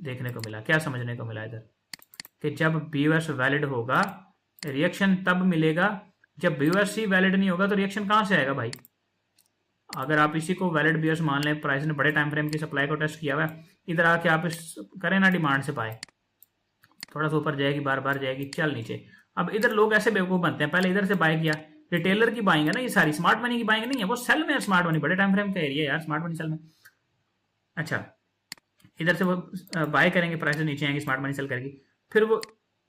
देखने को मिला, क्या समझने को मिला इधर, कि जब BOS वैलिड होगा रिएक्शन तब मिलेगा, जब BOS ही वैलिड नहीं होगा तो रिएक्शन कहां से आएगा भाई। अगर आप इसी को वैलिड BOS मान लें, प्राइस ने बड़े टाइम फ्रेम की सप्लाई को टेस्ट किया हुआ है, इधर आके आप इस करें ना डिमांड से बाय, थोड़ा सा ऊपर जाएगी, बार बार जाएगी, चल नीचे। अब इधर लोग ऐसे बेवकूफ बनते हैं, पहले इधर से बाय किया, रिटेलर की बाइंग है ना ये सारी, स्मार्ट मनी की बाइंग नहीं है, वो सेल में है स्मार्ट मनी, बड़े टाइम फ्रेम का एरिया यार स्मार्ट मनी सेल में। अच्छा, इधर से वो बाय करेंगे, प्राइस नीचे आएंगे, स्मार्ट मनी सेल करेगी, फिर वो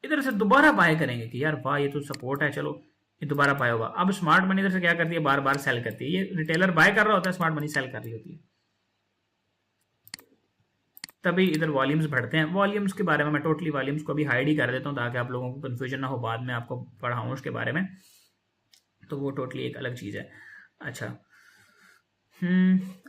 इधर से दोबारा बाय करेंगे कि यार वाह ये तो सपोर्ट है, चलो ये दोबारा बाय होगा। अब स्मार्ट मनी इधर से क्या करती है, बार बार सेल करती है, ये रिटेलर बाय कर रहा होता है, स्मार्ट मनी सेल कर रही होती है, तभी इधर वॉल्यूम्स बढ़ते हैं। वॉल्यूम्स के बारे में मैं टोटली वॉल्यूम्स को भी हाइड ही कर देता हूँ ताकि आप लोगों को कंफ्यूजन ना हो, बाद में आपको पढ़ाऊँ उसके बारे में, तो वो टोटली एक अलग चीज़ है। अच्छा,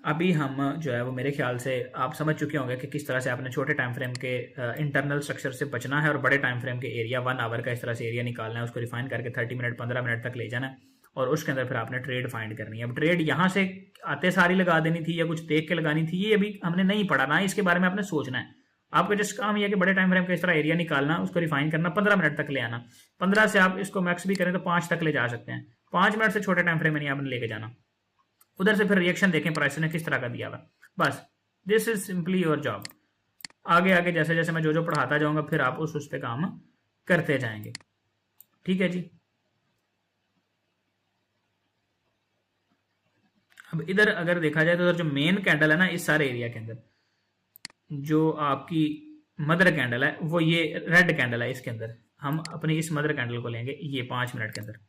अभी हम जो है वो मेरे ख्याल से आप समझ चुके होंगे कि किस तरह से आपने छोटे टाइम फ्रेम के इंटरनल स्ट्रक्चर से बचना है और बड़े टाइम फ्रेम के एरिया 1 आवर का इस तरह से एरिया निकालना है, उसको रिफाइन करके 30 मिनट 15 मिनट तक ले जाना है और उसके अंदर फिर आपने ट्रेड फाइंड करनी है। अब ट्रेड यहाँ से आते सारी लगा देनी थी या कुछ देख के लगानी थी, ये अभी हमने नहीं पढ़ा, ना इसके बारे में आपने सोचना है। आपका जस्ट काम यह है कि बड़े टाइम फ्रेम का इस तरह एरिया निकालना, उसको रिफाइन करना, 15 मिनट तक ले आना, 15 से आप इसको मैक्स भी करें तो 5 तक ले जा सकते हैं, 5 मिनट से छोटे टाइम फ्रेम में नहीं आपने लेके जाना। उधर से फिर रिएक्शन देखें प्राइस ने किस तरह का दिया हुआ, बस this is simply your job. आगे आगे जैसे जैसे मैं जो जो पढ़ाता जाऊंगा फिर आप उस पर काम करते जाएंगे, ठीक है जी। अब इधर अगर देखा जाए तो इधर जो मेन कैंडल है ना इस सारे एरिया के अंदर, जो आपकी मदर कैंडल है वो ये रेड कैंडल है, इसके अंदर हम अपनी इस मदर कैंडल को लेंगे ये 5 मिनट के अंदर,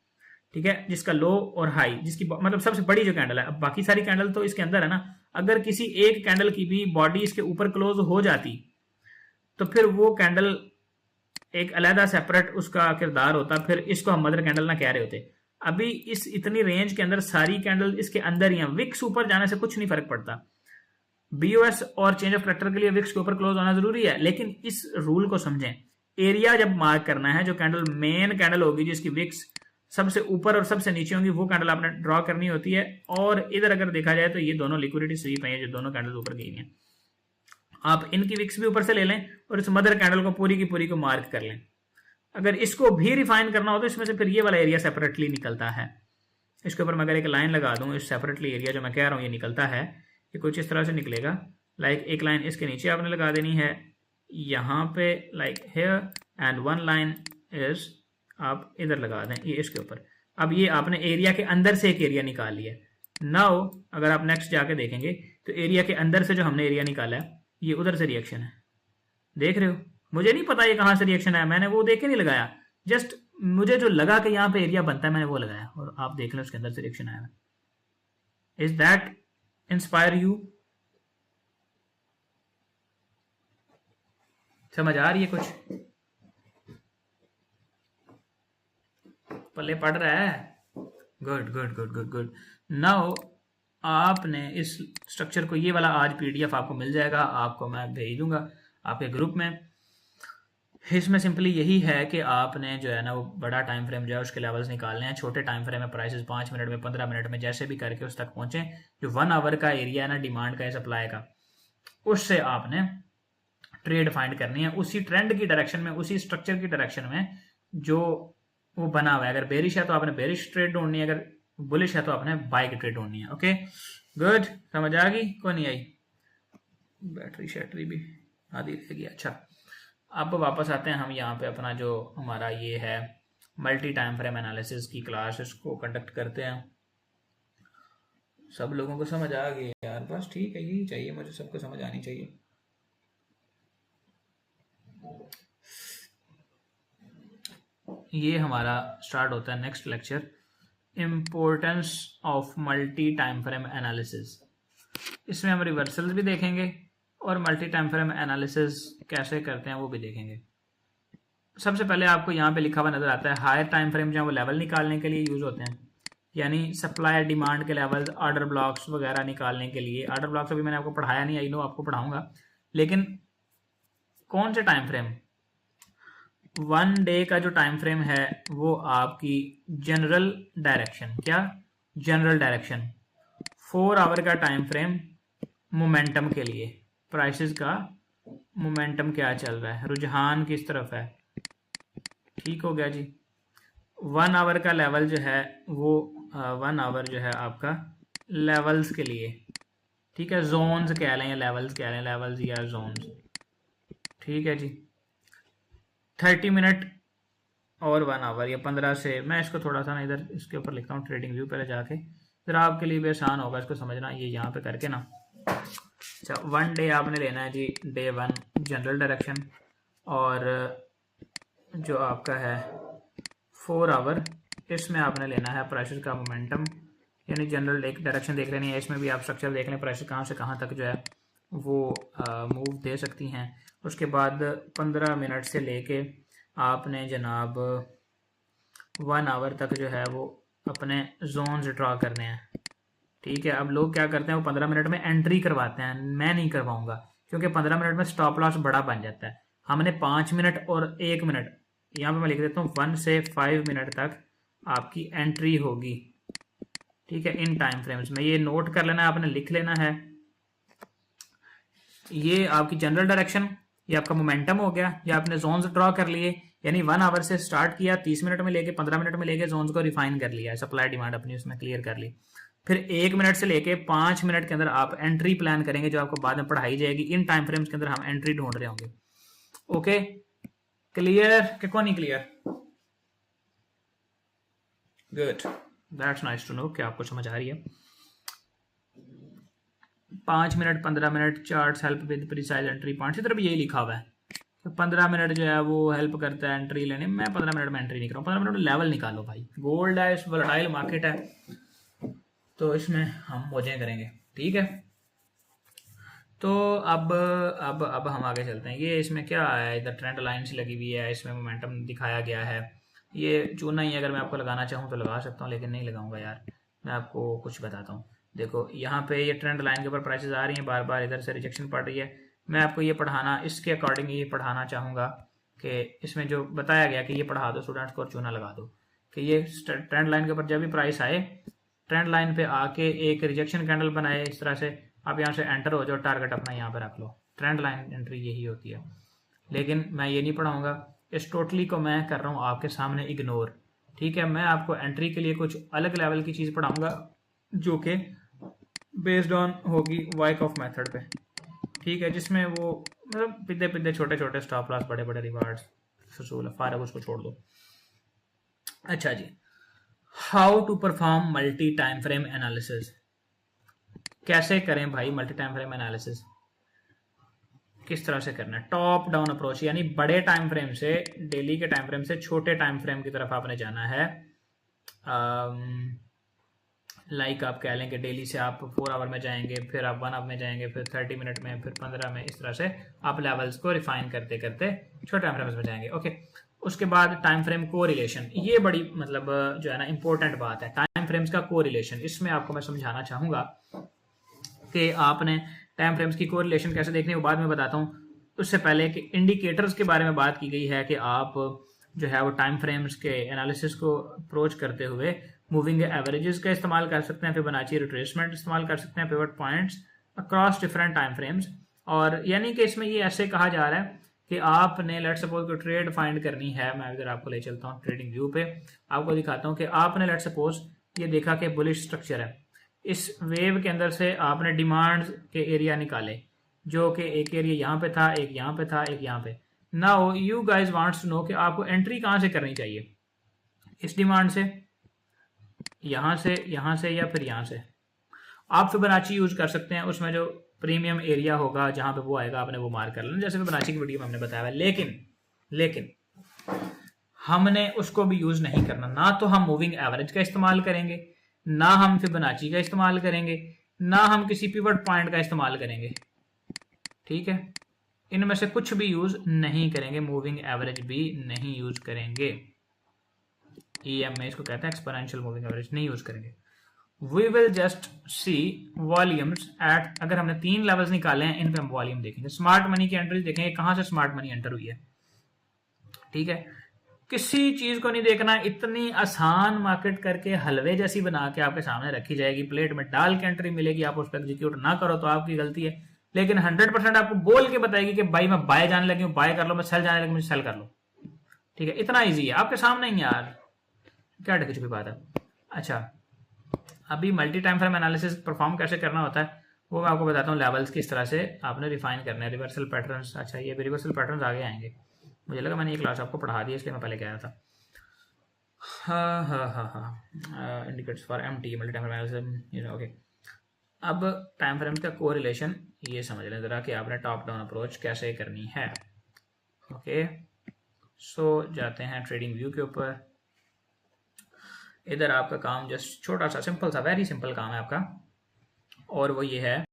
ठीक है, जिसका लो और हाई, जिसकी मतलब सबसे बड़ी जो कैंडल है। अब बाकी सारी कैंडल तो इसके अंदर है ना, अगर किसी एक कैंडल की भी बॉडी इसके ऊपर क्लोज हो जाती तो फिर वो कैंडल एक अलहदा सेपरेट उसका किरदार होता, फिर इसको हम मदर कैंडल ना कह रहे होते। अभी इस इतनी रेंज के अंदर सारी कैंडल इसके अंदर ही है, विक्स ऊपर जाने से कुछ नहीं फर्क पड़ता। BOS और चेंज ऑफ करेक्टर के लिए विक्स के ऊपर क्लोज होना जरूरी है, लेकिन इस रूल को समझें, एरिया जब मार्क करना है, जो कैंडल मेन कैंडल होगी जिसकी विक्स सबसे ऊपर और सबसे नीचे होंगी वो कैंडल आपने ड्रॉ करनी होती है। और इधर अगर देखा जाए तो ये दोनों लिक्विडिटी स्वीप है, जो दोनों कैंडल ऊपर गई हैं, आप इनकी विक्स भी ऊपर से ले लें और इस मदर कैंडल को पूरी की पूरी को मार्क कर लें। अगर इसको भी रिफाइन करना हो तो इसमें से फिर ये वाला एरिया सेपरेटली निकलता है। इसके ऊपर मैं अगर एक लाइन लगा दूं, इस सेपरेटली एरिया जो मैं कह रहा हूं ये निकलता है, ये कुछ इस तरह से निकलेगा। लाइक एक लाइन इसके नीचे आपने लगा देनी है यहाँ पे, like here, and one line is आप इधर लगा दें ये इसके ऊपर। अब ये आपने एरिया के अंदर से एक एरिया निकाल लिया। नाउ अगर आप नेक्स्ट जाके देखेंगे तो एरिया के अंदर से जो हमने एरिया निकाला है ये उधर से रिएक्शन है, देख रहे हो। मुझे नहीं पता ये कहां से रिएक्शन है, मैंने वो देख के नहीं लगाया, जस्ट मुझे जो लगा कि यहाँ पे एरिया बनता है मैंने वो लगाया और आप देख लें उसके अंदर से रिएक्शन आया। Is that inspire you? समझ आ रही है कुछ? पल्ले पड़ रहा है? Good good good good good. Now आपने इस स्ट्रक्चर को, ये वाला आज PDF आपको मिल जाएगा, आपको मैं भेज दूंगा आपके ग्रुप में। इसमें सिंपली यही है कि आपने जो है ना वो बड़ा टाइम फ्रेम जो है उसके लेवल्स निकालने हैं, छोटे टाइम फ्रेम में प्राइसेस 5 मिनट में 15 मिनट में जैसे भी करके उस तक पहुंचे। जो 1 आवर का एरिया है ना डिमांड का सप्लाई का, उससे आपने ट्रेड फाइंड करनी है, उसी ट्रेंड की डायरेक्शन में, उसी स्ट्रक्चर की डायरेक्शन में जो वो बना हुआ है। अगर बेरिश है तो आपने बेरिश ट्रेड ढूंढनी है, अगर बुलिश है तो आपने बाय की ट्रेड ढूंढनी है। ओके गुड, समझ आ गई? कौन नहीं आई? बैटरी शैटरी भी आधी रह गई। अच्छा, अब वापस आते हैं हम यहाँ पे अपना जो हमारा ये है मल्टी टाइम फ्रेम एनालिसिस की क्लास, इसको कंडक्ट करते हैं। सब लोगों को समझ आ गई यार? बस ठीक है, यही चाहिए मुझे, सबको समझ आनी चाहिए। ये हमारा स्टार्ट होता है next lecture, importance of multi time frame analysis. इसमें हम रिवर्सल्स भी देखेंगे और मल्टी टाइम फ्रेम एनालिसिस कैसे करते हैं वो भी देखेंगे। सबसे पहले आपको यहाँ पे लिखा हुआ नजर आता है हायर टाइम फ्रेम, जो वो लेवल निकालने के लिए यूज होते हैं, यानी सप्लाई डिमांड के लेवल, ऑर्डर ब्लॉक्स वगैरह निकालने के लिए। ऑर्डर ब्लॉक्स अभी मैंने आपको पढ़ाया नहीं, आई नो आपको पढ़ाऊंगा, लेकिन कौन से टाइम फ्रेम? 1 डे का जो टाइम फ्रेम है वो आपकी जनरल डायरेक्शन, क्या जनरल डायरेक्शन। 4 आवर का टाइम फ्रेम मोमेंटम के लिए, प्राइसेस का मोमेंटम क्या चल रहा है, रुझान किस तरफ है। ठीक हो गया जी। 1 आवर का लेवल जो है वो 1 आवर जो है आपका लेवल्स के लिए, ठीक है, जोन्स कह लें या लेवल्स कह लें, लेवल्स या जोन्स। ठीक है जी। 30 मिनट और 1 आवर या 15 से, मैं इसको थोड़ा सा ना इधर इसके ऊपर लिखता हूँ ट्रेडिंग व्यू पहले जाके, फिर आपके लिए भी आसान होगा इसको समझना। ये यहाँ पे करके ना, अच्छा 1 डे आपने लेना है जी, डे 1 जनरल डायरेक्शन, और जो आपका है 4 आवर, इसमें आपने लेना है प्रेशर का मोमेंटम, यानी जनरल एक डायरेक्शन देख लेनी है। इसमें भी आप स्ट्रक्चर देख लें, प्रेशर कहाँ से कहाँ तक जो है वो मूव दे सकती हैं। उसके बाद 15 मिनट से लेके आपने जनाब 1 आवर तक जो है वो अपने जोन्स ड्रा करने हैं। ठीक है, अब लोग क्या करते हैं, वो 15 मिनट में एंट्री करवाते हैं, मैं नहीं करवाऊंगा, क्योंकि 15 मिनट में स्टॉप लॉस बड़ा बन जाता है। हमने 5 मिनट और 1 मिनट, यहाँ पे मैं लिख देता हूँ 1 से 5 मिनट तक आपकी एंट्री होगी। ठीक है, इन टाइम फ्रेम्स में, ये नोट कर लेना है आपने, लिख लेना है। ये आपकी जनरल डायरेक्शन, ये आपका मोमेंटम हो गया, ये आपने जोन्स ड्रॉ कर लिए, यानी 1 आवर से स्टार्ट किया, 30 मिनट में लेके 15 मिनट में लेके जोन्स को रिफाइन कर लिया, सप्लाई डिमांड अपनी उसमें क्लियर कर ली। फिर 1 मिनट से लेके 5 मिनट के अंदर आप एंट्री प्लान करेंगे, जो आपको बाद में पढ़ाई जाएगी। इन टाइम फ्रेम्स के अंदर हम एंट्री ढूंढ रहे होंगे। ओके, क्लियर कि कौन नहीं clear? Good, that's nice to know कि आपको समझ आ रही है। 5 minute, 15 minute, charts help with precise entry points, इधर भी यही लिखा हुआ है। तो 15 मिनट जो है वो हेल्प करता है एंट्री लेने में। मैं 15 मिनट में एंट्री नहीं कर रहा हूँ, 15 मिनट में लेवल निकालो भाई। गोल्ड है, इस वोलेटाइल मार्केट है, तो इसमें हम मौजें करेंगे। ठीक है, तो अब हम आगे चलते हैं। ये इसमें क्या है, इधर ट्रेंड लाइन्स लगी हुई है, इसमें मोमेंटम दिखाया गया है। ये चूना ही अगर मैं आपको लगाना चाहूँ तो लगा सकता हूँ, लेकिन नहीं लगाऊंगा यार। मैं आपको कुछ बताता हूँ, देखो यहाँ पे ये ट्रेंड लाइन के ऊपर प्राइसेस आ रही हैं, बार बार इधर से रिजेक्शन पड़ रही है। मैं आपको ये पढ़ाना, इसके अकॉर्डिंग ये पढ़ाना चाहूँगा कि इसमें जो बताया गया कि ये पढ़ा दो स्टूडेंट्स को और चूना लगा दो, कि ये ट्रेंड लाइन के ऊपर जब भी प्राइस आए, ट्रेंड लाइन पे आके एक रिजेक्शन कैंडल बनाए इस तरह से, आप यहाँ से एंटर हो जाओ, टारगेट अपना यहाँ पे रख लो। ट्रेंड लाइन एंट्री यही होती है। लेकिन मैं ये नहीं पढ़ाऊंगा, इस टोटली को मैं कर रहा हूँ आपके सामने इग्नोर। ठीक है, मैं आपको एंट्री के लिए कुछ अलग लेवल की चीज़ पढ़ाऊंगा, जो कि बेस्ड ऑन होगी वाइकॉफ मेथड पे। ठीक है, जिसमें वो मतलब पिद्दे पिद्दे छोटे छोटे स्टॉप लॉस, बड़े बड़े रिवार्ड्स, फसूल फारग, उसको छोड़ दो। अच्छा जी, how to perform multi time frame analysis, कैसे करें भाई मल्टी टाइम फ्रेम एनालिसिस, किस तरह से करना है। टॉप डाउन अप्रोच, यानी बड़े टाइम फ्रेम से, डेली के टाइम फ्रेम से छोटे टाइम फ्रेम की तरफ आपने जाना है। लाइक आप कह लें कि डेली से आप 4 आवर में जाएंगे, फिर आप 1 आवर में जाएंगे, फिर 30 मिनट में, फिर 15 में, इस तरह से आप लेवल्स को रिफाइन करते करते छोटे टाइम फ्रेम्स में जाएंगे। ओके, उसके बाद टाइम फ्रेम को रिलेशन, ये बड़ी मतलब जो है ना इंपॉर्टेंट बात है, टाइम फ्रेम्स का को रिलेशन। इसमें आपको मैं समझाना चाहूंगा कि आपने टाइम फ्रेम्स की को रिलेशन कैसे देखनी है, वो बाद में बताता हूँ। उससे पहले कि इंडिकेटर्स के बारे में बात की गई है कि आप जो है वो टाइम फ्रेम्स के एनालिसिस को अप्रोच करते हुए मूविंग एवरेजेस का इस्तेमाल कर सकते हैं, फिबोनाची रिट्रेसमेंट इस्तेमाल कर सकते हैं, pivot points across different time frames. और यानी कि इसमें ये ऐसे कहा जा रहा है कि आपने लेट सपोज को ट्रेड फाइंड करनी है। मैं इधर आपको ले चलता हूँ ट्रेडिंग व्यू पे, आपको दिखाता हूँ कि आपने लेट सपोज ये देखा कि बुलिश स्ट्रक्चर है, इस वेव के अंदर से आपने डिमांड के एरिया निकाले, जो कि एक एरिया यहाँ पे था, एक यहाँ पे था, एक यहाँ पे। Now you guys wants to know कि आपको एंट्री कहाँ से करनी चाहिए, इस डिमांड से, यहाँ से या फिर यहाँ से। आप फिबोनाची यूज कर सकते हैं, उसमें जो प्रीमियम एरिया होगा जहां पे वो आएगा आपने वो मार्क कर लेना, जैसे फिबोनाची की वीडियो में हमने बताया है। लेकिन हमने उसको भी यूज नहीं करना, ना तो हम मूविंग एवरेज का इस्तेमाल करेंगे, ना हम फिबोनाची का इस्तेमाल करेंगे, ना हम किसी पिवट पॉइंट का इस्तेमाल करेंगे। ठीक है, इनमें से कुछ भी यूज नहीं करेंगे, मूविंग एवरेज भी नहीं यूज करेंगे। EMA इसको कहते हैं, एक्सपोनेंशियल मूविंग एवरेज नहीं यूज करेंगे। We will just see volumes at, अगर हमने 3 लेवल्स निकाले हैं, इन पे हम वॉल्यूम देखेंगे। स्मार्ट मनी की एंट्री देखेंगे, कहां से स्मार्ट मनी एंटर हुई है। ठीक है, किसी चीज को नहीं देखना, इतनी आसान मार्केट करके हलवे जैसी बना के आपके सामने रखी जाएगी, प्लेट में डाल के एंट्री मिलेगी, आप उस पर एग्जीक्यूट ना करो तो आपकी गलती है। लेकिन 100% आपको बोल के बताएगी कि भाई मैं बाय जाने लगी हूँ, बाय कर लो, मैं सेल जाने लगी मुझे सेल कर लो। ठीक है, इतना ईजी है, आपके सामने ही यार, क्या ढकी छुपी बात है। अच्छा, अभी multi time frame analysis perform कैसे करना होता है वो मैं आपको बताता हूँ। लेवल्स किस तरह से आपने रिफाइन करना है, रिवर्सल पैटर्न्स। अच्छा, ये भी रिवर्सल पैटर्न्स आगे आएंगे, मुझे लगा मैंने ये क्लास आपको पढ़ा दी इसलिए मैं पहले कह रहा था। हाँ हाँ हाँ हाँ, indicators for MT multi time frame analysis, okay. अब टाइम फ्रेम का कोरिलेशन ये समझ लें ज़रा कि आपने टॉप डाउन अप्रोच कैसे करनी है। ओके, सो जाते हैं ट्रेडिंग व्यू के ऊपर। इधर आपका काम जस्ट छोटा सा सिंपल सा वेरी सिंपल काम है आपका, और वो ये है